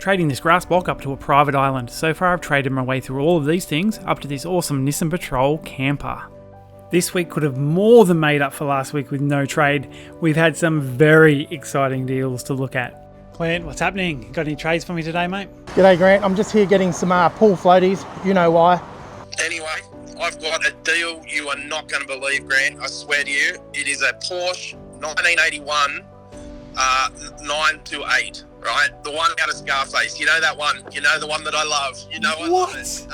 trading this grass block up to a private island. So far I've traded my way through all of these things up to this awesome Nissan Patrol camper. This week could have more than made up for last week with no trade. We've had some very exciting deals to look at. Clint, what's happening? Got any trades for me today, mate? G'day Grant, I'm just here getting some pool floaties, you know why. Anyway, I've got a deal you are not going to believe, Grant. I swear to you, it is a Porsche 1981 928, right? The one out of Scarface. You know that one? You know the one that I love? You know I love it.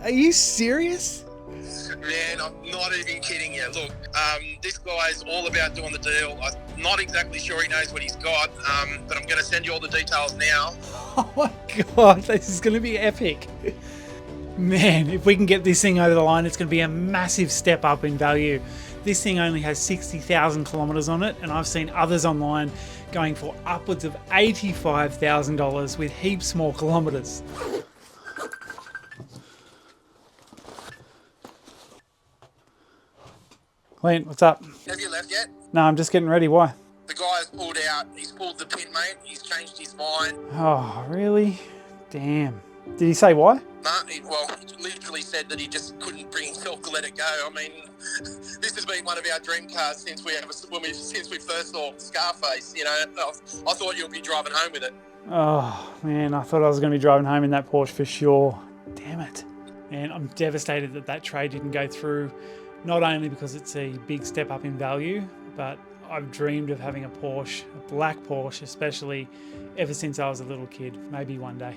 Are you serious? Man, I'm not even kidding you. Look, this guy's all about doing the deal. I'm not exactly sure he knows what he's got, but I'm going to send you all the details now. Oh my god, this is going to be epic. Man, if we can get this thing over the line, it's going to be a massive step up in value. This thing only has 60,000 kilometres on it, and I've seen others online going for upwards of $85,000 with heaps more kilometres. Clint, what's up? Have you left yet? No, I'm just getting ready. Why? The guy's pulled out. He's pulled the pin, mate. He's changed his mind. Oh, really? Damn. Did he say why? No, he literally said that he just couldn't bring himself to let it go. I mean, this has been one of our dream cars since we first saw Scarface. You know, I thought you'd be driving home with it. Oh man, I thought I was going to be driving home in that Porsche for sure. Damn it. And I'm devastated that trade didn't go through. Not only because it's a big step up in value, but I've dreamed of having a Porsche, a black Porsche especially, ever since I was a little kid. Maybe one day.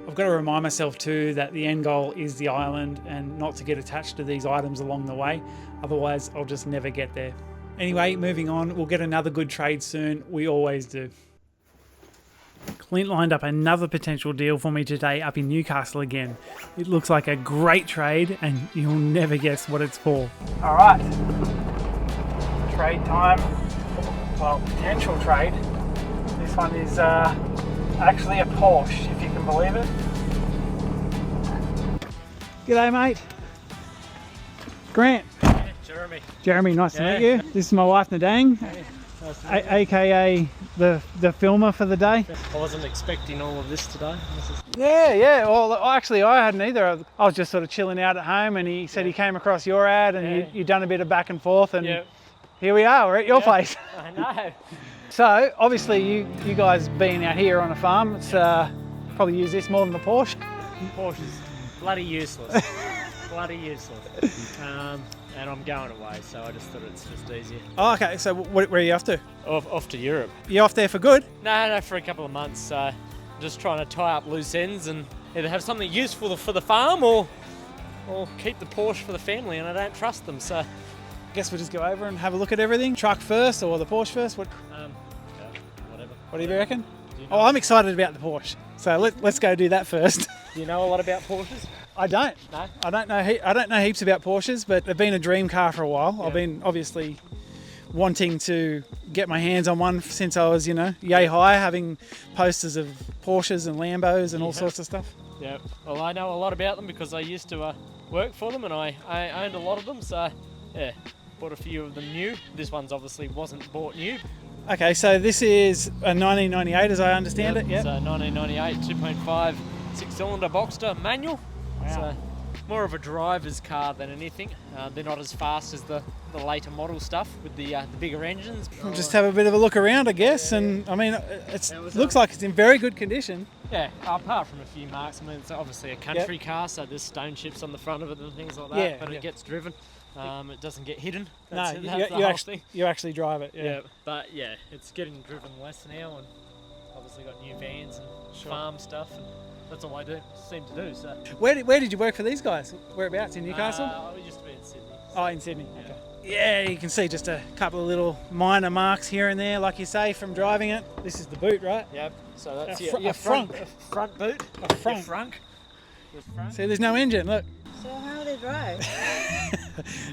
I've got to remind myself too that the end goal is the island and not to get attached to these items along the way. Otherwise, I'll just never get there. Anyway, moving on, we'll get another good trade soon. We always do. Clint lined up another potential deal for me today up in Newcastle again. It looks like a great trade and you'll never guess what it's for. All right, trade time. Well, potential trade. This one is actually a Porsche, if you can believe it. G'day, mate. Grant. Yeah, Jeremy. Jeremy, nice to meet you. This is my wife, Nadang. Hey. AKA the filmer for the day. I wasn't expecting all of this today. Yeah. Well, actually, I hadn't either. I was just sort of chilling out at home, and he said he came across your ad, and you'd done a bit of back and forth, and here we are. We're at your place. I know. So obviously, you guys being out here on a farm, it's probably use this more than the Porsche. Porsche's bloody useless. Bloody useless. And I'm going away, so I just thought it's just easier. Oh, okay. So where are you off to? Off to Europe. You off there for good? No, for a couple of months. So just trying to tie up loose ends and either have something useful for the farm or keep the Porsche for the family, and I don't trust them. So guess we'll just go over and have a look at everything. Truck first or the Porsche first? Whatever. What do you reckon? Oh, I'm excited about the Porsche. So let's go do that first. Do you know a lot about Porsches? I don't. No? I don't know heaps about Porsches, but they've been a dream car for a while. Yeah. I've been obviously wanting to get my hands on one since I was, yay high, having posters of Porsches and Lambos and all sorts of stuff. Yeah. Well, I know a lot about them because I used to work for them, and I owned a lot of them. So yeah, bought a few of them new. This one's obviously wasn't bought new. Okay, so this is a 1998, as I understand it. Yeah. So 1998, 2.5 six-cylinder Boxster manual. Wow. So more of a driver's car than anything. They're not as fast as the later model stuff with the bigger engines. We'll just have a bit of a look around, I guess. And I mean, it looks like it's in very good condition. Yeah, apart from a few marks. I mean, it's obviously a country car, so there's stone chips on the front of it and things like that. Yeah, but it gets driven. It doesn't get hidden. That's the you whole thing. You actually drive it. Yeah, but yeah, it's getting driven less now, and obviously got new vans and farm stuff. And that's all I seem to do. So where did you work for these guys? Whereabouts, in Newcastle? I used to be in Sydney. Oh, in Sydney. Okay. Yeah, you can see just a couple of little minor marks here and there, like you say, from driving it. This is the boot, right? Yep. So that's a front boot. A front. Front. See, there's no engine. Look. So how do they drive?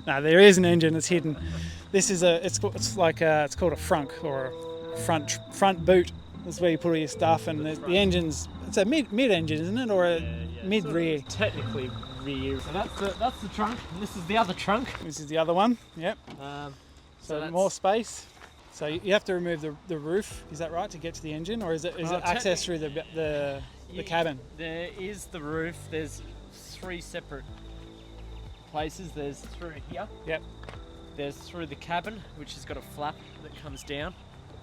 No, there is an engine. It's hidden. This is it's called a frunk or a front boot. This is where you put all your stuff, and the engine's it's a mid engine, isn't it, or a mid rear? Technically rear. So that's the trunk. And this is the other trunk. This is the other one. Yep. So more space. So you have to remove the roof, is that right, to get to the engine, or is it access through the cabin? There is the roof. There's 3 separate places. There's through here. Yep. There's through the cabin, which has got a flap that comes down,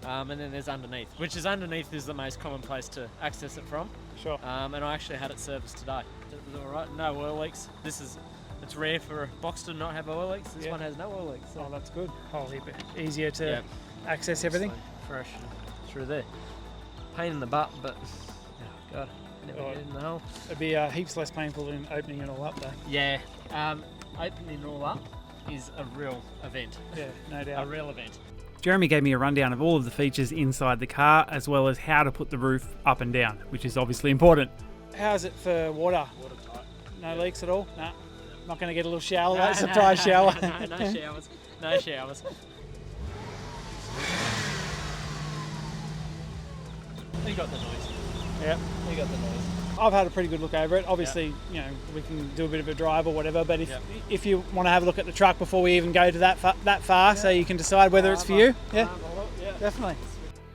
and then there's underneath, which is underneath is the most common place to access it from. Sure. And I actually had it serviced today. It was all right. No oil leaks. It's rare for a box to not have oil leaks. This one has no oil leaks. So. Oh, that's good. Probably a bit easier to Yep. access everything. Fresh and through there. Pain in the butt, but oh god, never get in the hole. It'd be heaps less painful than opening it all up though. Yeah, opening it all up is a real event. Yeah, no A doubt. real event. Jeremy gave me a rundown of all of the features inside the car, as well as how to put the roof up and down, which is obviously important. How's it for water? Watertight. No leaks at all? Nah. Not going to get a little shower, surprise shower. No showers. No showers. You got the noise. Yeah. You got the noise. I've had a pretty good look over it. Obviously, you know, we can do a bit of a drive or whatever, but if you want to have a look at the truck before we even go to that far, so you can decide whether it's for you. Yeah, definitely.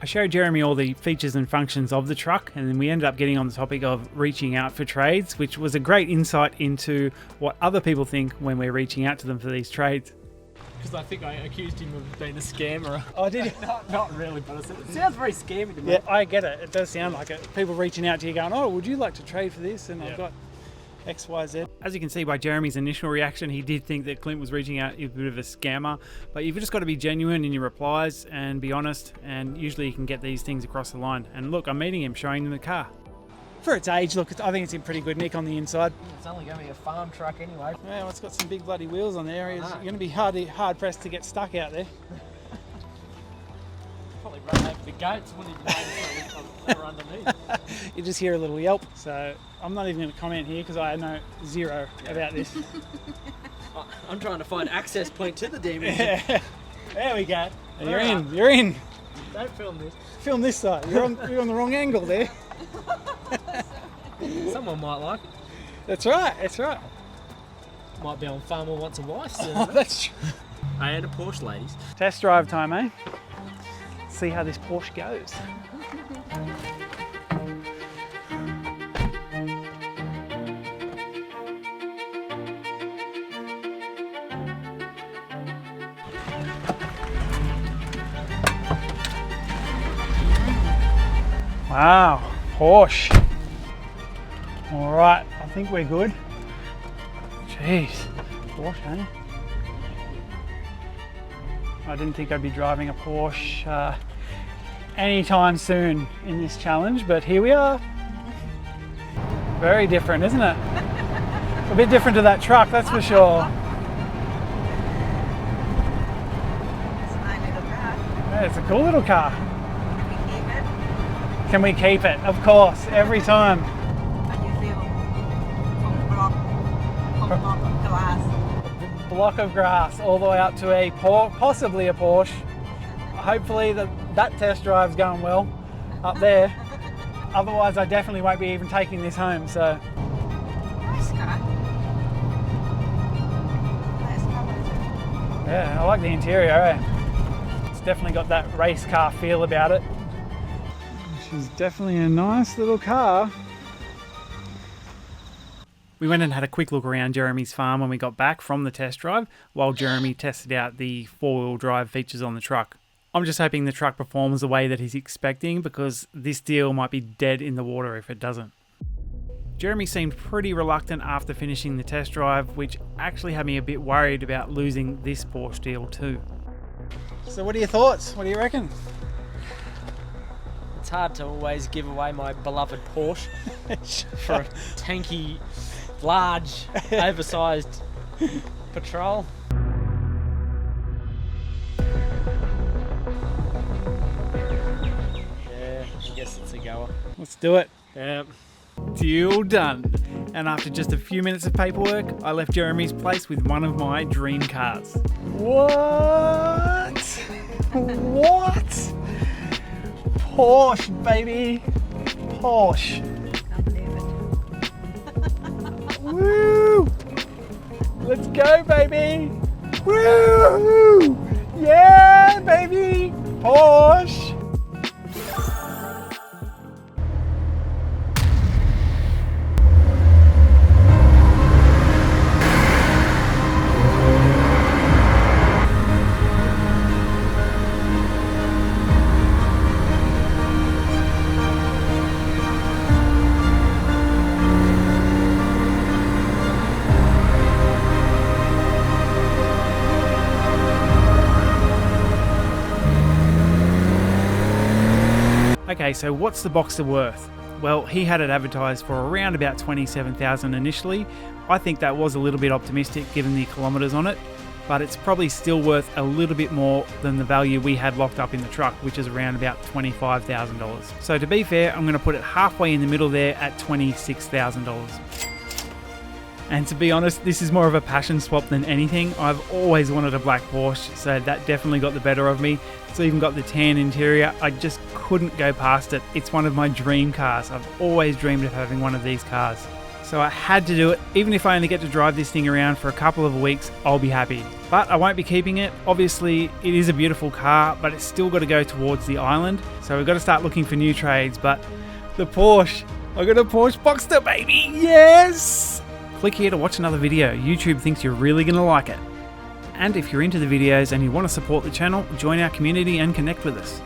I showed Jeremy all the features and functions of the truck, and then we ended up getting on the topic of reaching out for trades, which was a great insight into what other people think when we're reaching out to them for these trades. Because I think I accused him of being a scammer. Oh, did you? Not really, but it sounds very scammy to me. Yeah, I get it. It does sound like it. People reaching out to you going, oh, would you like to trade for this? And I've got X, Y, Z. As you can see by Jeremy's initial reaction, he did think that Klint was reaching out a bit of a scammer. But you've just got to be genuine in your replies and be honest. And usually you can get these things across the line. And look, I'm meeting him, showing him the car. For its age, look, I think it's in pretty good nick on the inside. It's only going to be a farm truck anyway. Yeah, well, it's got some big bloody wheels on there. You're going to be hard pressed to get stuck out there. Probably run over the goats when you are underneath. You just hear a little yelp. So I'm not even going to comment here because I know zero about this. I'm trying to find access point to the damage. Yeah. There we go. You're in. You're in. Don't film this. Film this side. You're on the wrong angle there. Someone might like it. That's right. That's right. Might be on Farmer Wants a Wife soon. Oh, that's true. I had a Porsche, ladies. Test drive time, eh? See how this Porsche goes. Wow, Porsche. All right, I think we're good. Jeez, Porsche, eh? I didn't think I'd be driving a Porsche anytime soon in this challenge, but here we are. Very different, isn't it? A bit different to that truck, that's for sure. It's a nice little car. Yeah, it's a cool little car. Can we keep it? Can we keep it? Of course, every time. How do you feel? From block of glass. Block of grass all the way up to a possibly a Porsche. Hopefully that test drive's going well up there. Otherwise I definitely won't be even taking this home, so. Nice car. Nice car. Yeah, I like the interior, eh? It's definitely got that race car feel about it. She's definitely a nice little car. We went and had a quick look around Jeremy's farm when we got back from the test drive, while Jeremy tested out the four-wheel drive features on the truck. I'm just hoping the truck performs the way that he's expecting, because this deal might be dead in the water if it doesn't. Jeremy seemed pretty reluctant after finishing the test drive, which actually had me a bit worried about losing this Porsche deal too. So what are your thoughts? What do you reckon? It's hard to always give away my beloved Porsche for a tanky, large, oversized patrol. Yeah, I guess it's a goer. Let's do it. Yeah. Deal done. And after just a few minutes of paperwork, I left Jeremy's place with one of my dream cars. What? What? Porsche, baby. Porsche. Can't believe it. Woo! Let's go, baby. Woo! Yeah, baby. Porsche! Okay, so what's the Boxster worth? Well, he had it advertised for around about $27,000 initially. I think that was a little bit optimistic given the kilometres on it, but it's probably still worth a little bit more than the value we had locked up in the truck, which is around about $25,000. So to be fair, I'm going to put it halfway in the middle there at $26,000. And to be honest, this is more of a passion swap than anything. I've always wanted a black Porsche, so that definitely got the better of me. It's even got the tan interior. I just couldn't go past it. It's one of my dream cars. I've always dreamed of having one of these cars. So I had to do it. Even if I only get to drive this thing around for a couple of weeks, I'll be happy. But I won't be keeping it. Obviously, it is a beautiful car, but it's still got to go towards the island. So we've got to start looking for new trades. But the Porsche, I got a Porsche Boxster, baby. Yes! Click here to watch another video. YouTube thinks you're really going to like it. And if you're into the videos and you want to support the channel, join our community and connect with us.